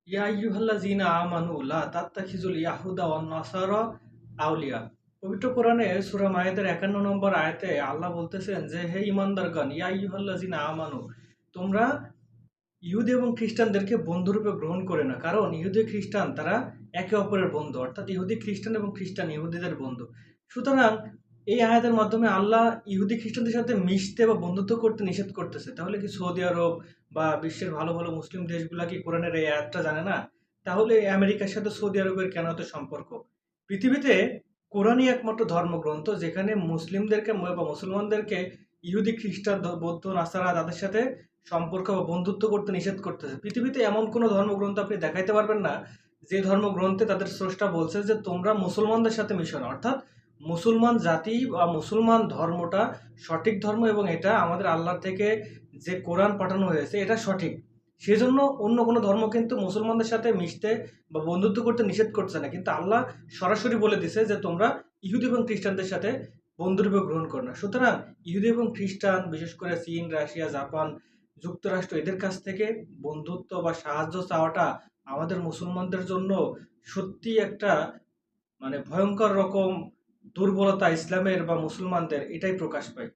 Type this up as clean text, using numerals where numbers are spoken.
ইয়া আইয়ুহাল্লাযীনা আমানু লা তাত্তাখিযুল ইয়াহুদা ওয়ান নাসারা আউলিয়া। পবিত্র কোরআনে সূরা মায়েদার ৫১ নম্বর আয়াতে আল্লাহ বলতেছেন যে, হে ঈমানদারগণ, ইয়া আইয়ুহাল্লাযীনা আমানু, তোমরা ইহুদি এবং খ্রিস্টানদেরকে বন্ধুরূপে গ্রহণ করে না। কারণ ইহুদি খ্রিস্টান তারা একে অপরের বন্ধু। অর্থাৎ ইহুদি খ্রিস্টান এবং খ্রিস্টান ইহুদিদের বন্ধু। সুতরাং এই আয়াতের মাধ্যমে আল্লাহ ইহুদি খ্রিস্টানদের সাথে মিশতে বা বন্ধুত্ব করতে নিষেধ করতেছে। তাহলে কি সৌদি আরব বা বিশ্বের ভালো, ভালো মুসলিম দেশগুলা কি কোরআনের এই আয়াতটা জানে না? তাহলে আমেরিকার সাথে সৌদি আরবের কেন এত সম্পর্ক? পৃথিবীতে কোরআনই একমাত্র ধর্মগ্রন্থ যেখানে মুসলিমদেরকে বা মুসলমানদেরকে ইহুদি, খ্রিস্টান, বৌদ্ধ, নাসারা তাদের সাথে সম্পর্ক বা বন্ধুত্ব করতে নিষেধ করতেছে। পৃথিবীতে এমন কোনো ধর্মগ্রন্থ আপনি দেখাইতে পারবেন না, যে ধর্মগ্রন্থে তাদের স্রষ্টা বলছে যে তোমরা মুসলমানদের সাথে মিশো না। অর্থাৎ মুসলমান জাতি বা মুসলমান ধর্মটা সঠিক ধর্ম এবং এটা আমাদের আল্লাহ থেকে যে কোরআন পাঠানো হয়েছে এটা সঠিক। সেজন্য অন্য কোনো ধর্ম কিন্তু মুসলমানদের সাথে মিশতে বা বন্ধুত্ব করতে নিষেধ করছে না। কিন্তু আল্লাহ সরাসরি বলে দিছে যে তোমরা ইহুদি এবং খ্রিস্টানদের সাথে বন্ধুরূপে গ্রহণ করো না। সুতরাং ইহুদি এবং খ্রিস্টান বিশেষ করে চীন, রাশিয়া, জাপান, যুক্তরাষ্ট্র এদের কাছ থেকে বন্ধুত্ব বা সাহায্য চাওয়াটা আমাদের মুসলমানদের জন্য সত্যিই একটা ভয়ংকর রকম দুর্বলতা ইসলামের বা মুসলমানদের এটাই প্রকাশ পায়।